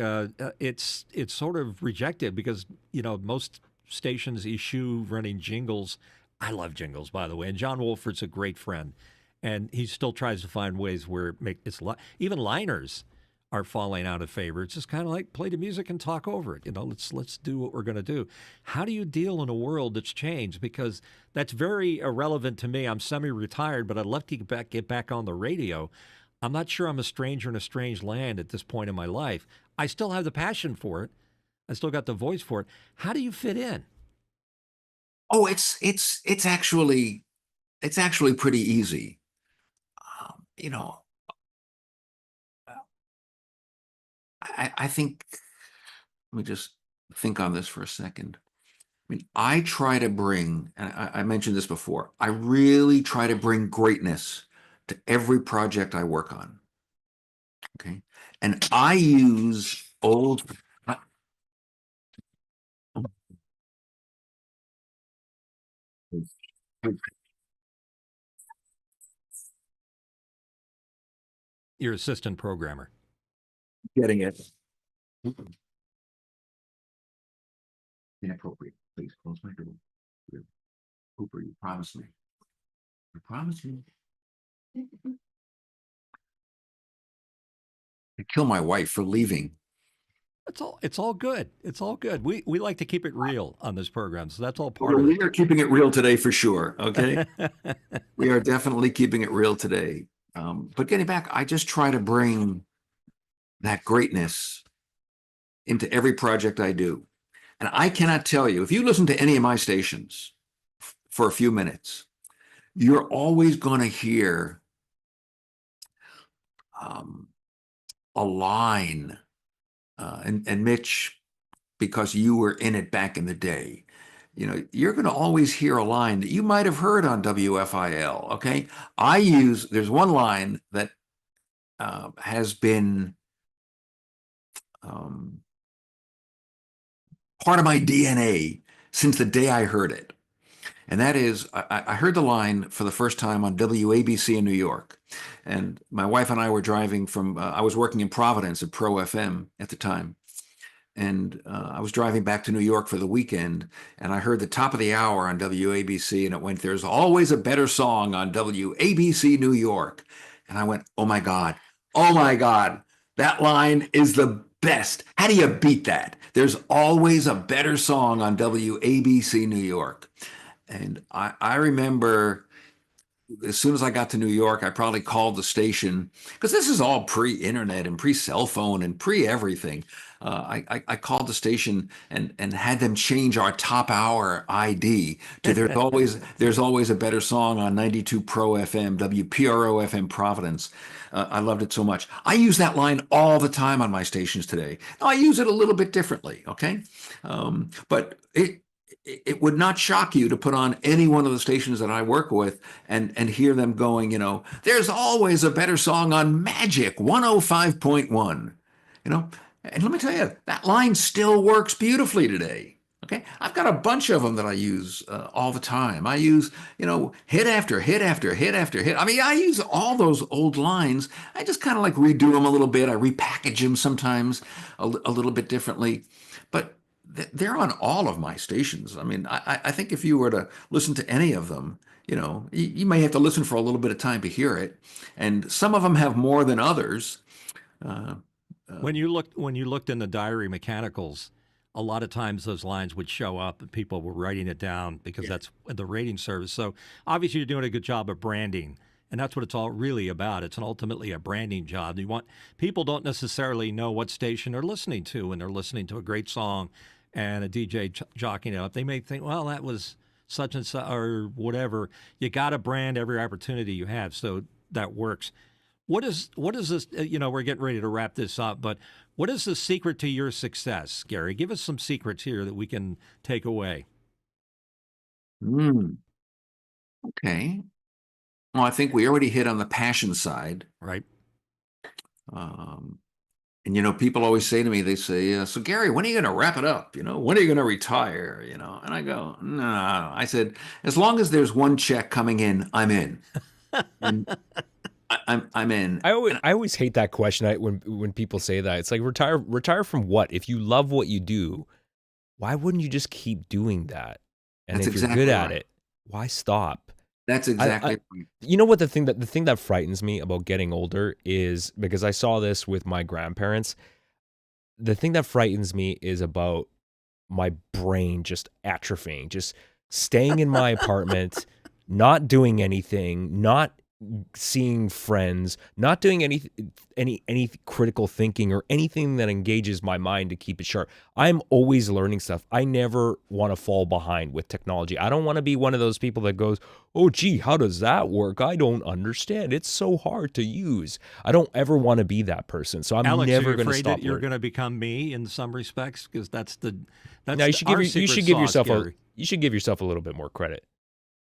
it's sort of rejected because, most stations issue running jingles. I love jingles, by the way. And John Wolford's a great friend. And he still tries to find ways where it's even liners are falling out of favor. It's just kind of like play the music and talk over it. Let's do what we're going to do. How do you deal in a world that's changed? Because that's very irrelevant to me. I'm semi-retired, but I'd love to get back on the radio. I'm not sure I'm a stranger in a strange land at this point in my life. I still have the passion for it. I still got the voice for it. How do you fit in? Oh, it's actually pretty easy. You know, I think, let me just think on this for a second. I mean, I try to bring, and I mentioned this before, I really try to bring greatness to every project I work on. Okay. And I use old, Your assistant programmer. getting it. Inappropriate. Please close my door. Cooper, you promised me. You promised me. I kill my wife for leaving. It's all good. It's all good. We like to keep it real on this program, so that's all part Well, of we it. are keeping it real today for sure. Okay. We are definitely keeping it real today. But getting back, I just try to bring that greatness into every project I do. And I cannot tell you, if you listen to any of my stations for a few minutes, you're always going to hear a line. And Mitch, because you were in it back in the day, you're going to always hear a line that you might have heard on WFIL. Okay. There's one line that has been part of my DNA since the day I heard it. And that is, I heard the line for the first time on WABC in New York. And my wife and I were driving I was working in Providence at Pro FM at the time. And I was driving back to New York for the weekend, and I heard the top of the hour on WABC, and it went, "There's always a better song on WABC New York." And I went, oh my God, that line is the best. How do you beat that? There's always a better song on WABC New York. And I remember as soon as I got to New York, I probably called the station, because this is all pre-internet and pre-cell phone and pre-everything. I called the station and had them change our top hour ID to there's always a better song on 92 Pro FM, WPRO FM Providence. I loved it so much. I use that line all the time on my stations today. Now, I use it a little bit differently, okay? But it would not shock you to put on any one of the stations that I work with and hear them going, there's always a better song on Magic 105.1, and let me tell you, that line still works beautifully today. Okay. I've got a bunch of them that I use all the time. I use, hit after hit after hit after hit. I mean, I use all those old lines. I just kind of like redo them a little bit. I repackage them sometimes a little bit differently, but they're on all of my stations. I mean, I think if you were to listen to any of them, you may have to listen for a little bit of time to hear it. And some of them have more than others. When you looked in the diary mechanicals, a lot of times those lines would show up and people were writing it down because that's the rating service. So obviously you're doing a good job of branding. And that's what it's all really about. It's ultimately a branding job. People don't necessarily know what station they're listening to when they're listening to a great song and a DJ jockeying it up. They may think, well, that was such and such or whatever. You got to brand every opportunity you have, so that works. What is this? We're getting ready to wrap this up, but what is the secret to your success, Gary? Give us some secrets here that we can take away. Okay. Well, I think we already hit on the passion side. Right. And, people always say to me, they say, so Gary, when are you going to wrap it up? When are you going to retire? And I go, no. I said, as long as there's one check coming in, I'm in. And I'm in. I always hate that question when people say that. It's like, retire from what? If you love what you do, why wouldn't you just keep doing that? And That's if you're exactly good at right. it, why stop? That's exactly right. You know what, the thing that frightens me about getting older is, because I saw this with my grandparents, the thing that frightens me is about my brain just atrophying, just staying in my apartment, not doing anything, not seeing friends, not doing any critical thinking or anything that engages my mind to keep it sharp. I'm always learning stuff. I never want to fall behind with technology. I don't want to be one of those people that goes, "Oh gee, how does that work? I don't understand. It's so hard to use." I don't ever want to be that person. So I'm Alex, never are you going to afraid stop that you're learning. going to give me in some respects? Because that's Now you should give our you secret should give sauce, yourself Gary. you should give yourself a little bit more credit.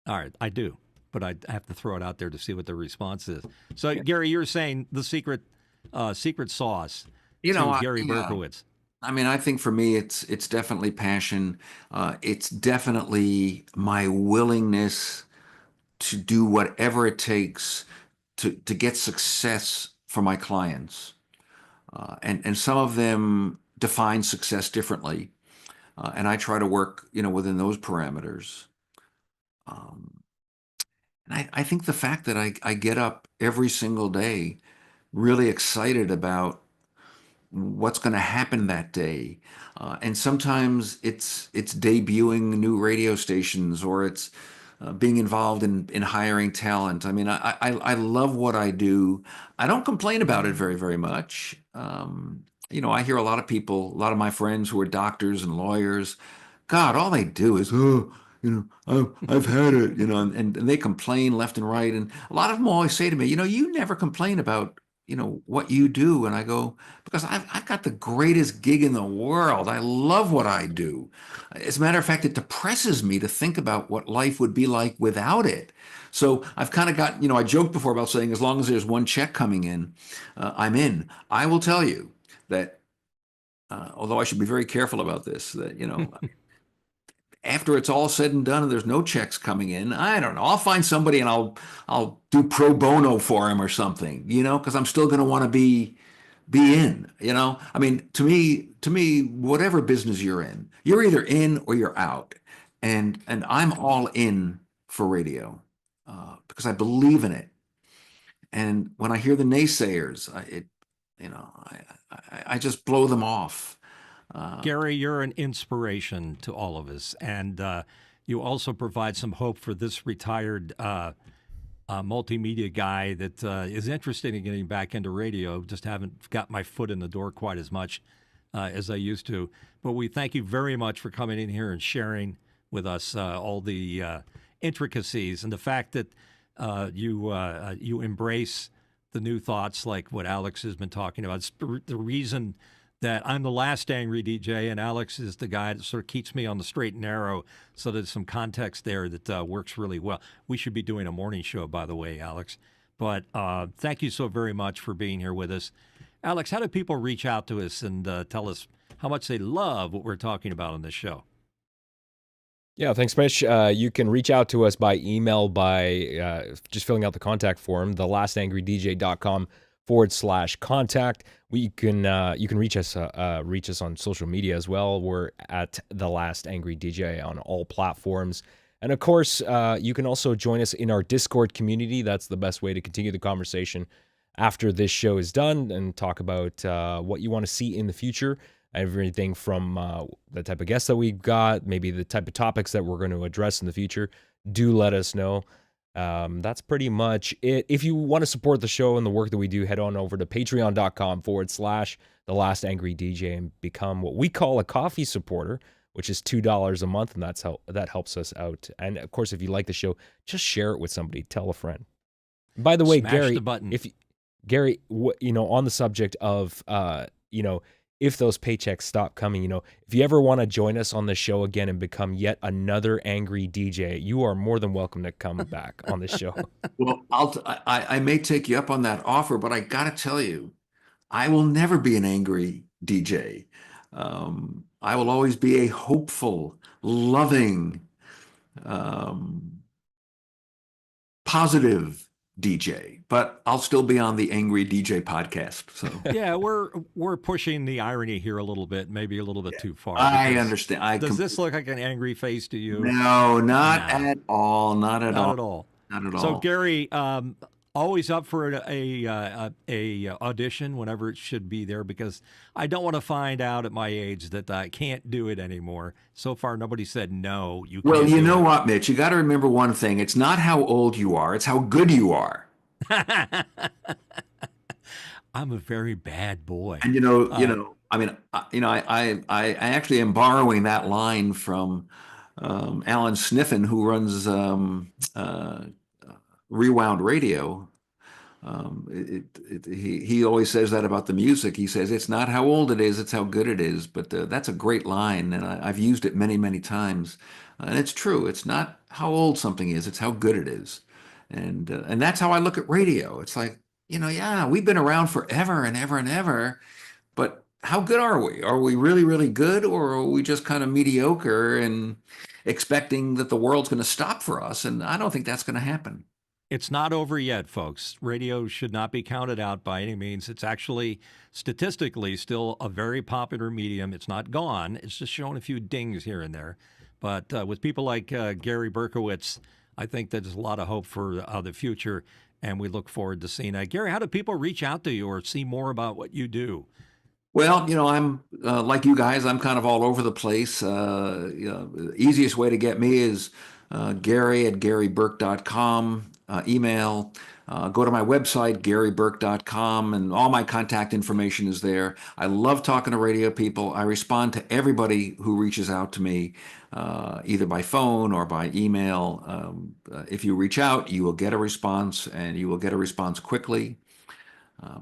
All right, I do, but I have to throw it out there to see what the response is. So, Gary, you're saying the secret sauce You to know, Gary yeah. Berkowitz. I mean, I think for me, it's definitely passion. It's definitely my willingness to do whatever it takes to get success for my clients. And some of them define success differently. And I try to work, within those parameters. Um, and I think the fact that I get up every single day really excited about what's going to happen that day. And sometimes it's debuting new radio stations, or it's being involved in hiring talent. I mean, I love what I do. I don't complain about it very, very much. I hear a lot of people, a lot of my friends who are doctors and lawyers, God, all they do is, oh, I've had it, and they complain left and right. And a lot of them always say to me, you never complain about, what you do. And I go, because I've got the greatest gig in the world. I love what I do. As a matter of fact, it depresses me to think about what life would be like without it. So I've kind of got, I joked before about saying, as long as there's one check coming in, I'm in. I will tell you that, although I should be very careful about this, that, after it's all said and done and there's no checks coming in, I don't know. I'll find somebody and I'll do pro bono for him or something, because I'm still going to want to be in, I mean, to me, whatever business you're in, you're either in or you're out. And I'm all in for radio, because I believe in it. And when I hear the naysayers, I just blow them off. Gary, you're an inspiration to all of us, and you also provide some hope for this retired multimedia guy that is interested in getting back into radio. Just haven't got my foot in the door quite as much as I used to. But we thank you very much for coming in here and sharing with us all the intricacies, and the fact that you embrace the new thoughts like what Alex has been talking about. It's the reason that I'm the last angry DJ, and Alex is the guy that sort of keeps me on the straight and narrow, so there's some context there that works really well. We should be doing a morning show, by the way, Alex. But thank you so very much for being here with us. Alex, how do people reach out to us and tell us how much they love what we're talking about on this show? Yeah, thanks, Mitch. You can reach out to us by email by just filling out the contact form, thelastangrydj.com/contact. You can reach us on social media as well. We're at The Last Angry DJ on all platforms. And of course, you can also join us in our Discord community. That's the best way to continue the conversation after this show is done and talk about what you want to see in the future. Everything from the type of guests that we've got, maybe the type of topics that we're going to address in the future. Do let us know. That's pretty much it. If you want to support the show and the work that we do, head on over to patreon.com/thelastangry DJ and become what we call a coffee supporter, which is $2 a month, and that helps us out. And of course, if you like the show, just share it with somebody. Tell a friend. By the way, Smash Gary, the button. on the subject of if those paychecks stop coming, if you ever want to join us on the show again and become yet another angry DJ, you are more than welcome to come back on the show. Well, I may take you up on that offer, but I got to tell you, I will never be an angry DJ. I will always be a hopeful, loving, positive DJ, but I'll still be on the Angry DJ podcast. So yeah, we're pushing the irony here a little bit, maybe a little bit too far. I understand. Does this look like an angry face to you? No, not at all. Not at all. Not at all. Not at So all. Gary, always up for a audition whenever it should be there, because I don't want to find out at my age that I can't do it anymore. So far, nobody said no, you Well, can't you do know it. what, Mitch? You got to remember one thing. It's not how old you are, it's how good you are. I'm a very bad boy. And I mean, I actually am borrowing that line from Alan Sniffen, who runs Rewound Radio. He always says that about the music. He says it's not how old it is, it's how good it is. But that's a great line, and I've used it many, many times. And it's true. It's not how old something is, it's how good it is. And that's how I look at radio. It's like, yeah, we've been around forever and ever and ever, but how good are we? Are we really, really good, or are we just kind of mediocre and expecting that the world's going to stop for us? And I don't think that's going to happen. It's not over yet, folks. Radio should not be counted out by any means. It's actually statistically still a very popular medium. It's not gone. It's just showing a few dings here and there. But with people like Gary Berkowitz, I think there's a lot of hope for the future, and we look forward to seeing that. Gary, how do people reach out to you or see more about what you do? Well, I'm like you guys. I'm kind of all over the place. The easiest way to get me is Gary at GaryBurke.com. Email. Go to my website, GaryBurke.com, and all my contact information is there. I love talking to radio people. I respond to everybody who reaches out to me, either by phone or by email. If you reach out, you will get a response, and you will get a response quickly.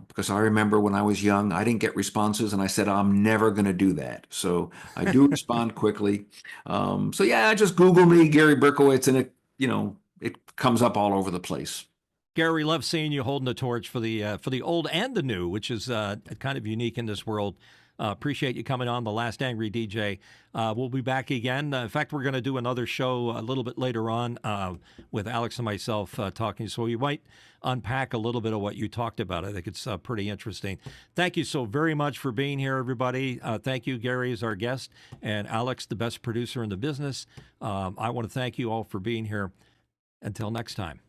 Because I remember when I was young, I didn't get responses, and I said, I'm never going to do that. So I do respond quickly. So yeah, just Google me, Gary Berkowitz, and it comes up all over the place. Gary, love seeing you holding the torch for the old and the new, which is kind of unique in this world. Appreciate you coming on The Last Angry DJ. We'll be back again. In fact, we're going to do another show a little bit later on with Alex and myself talking. So we might unpack a little bit of what you talked about. I think it's pretty interesting. Thank you so very much for being here, everybody. Thank you, Gary, as our guest, and Alex, the best producer in the business. I want to thank you all for being here. Until next time.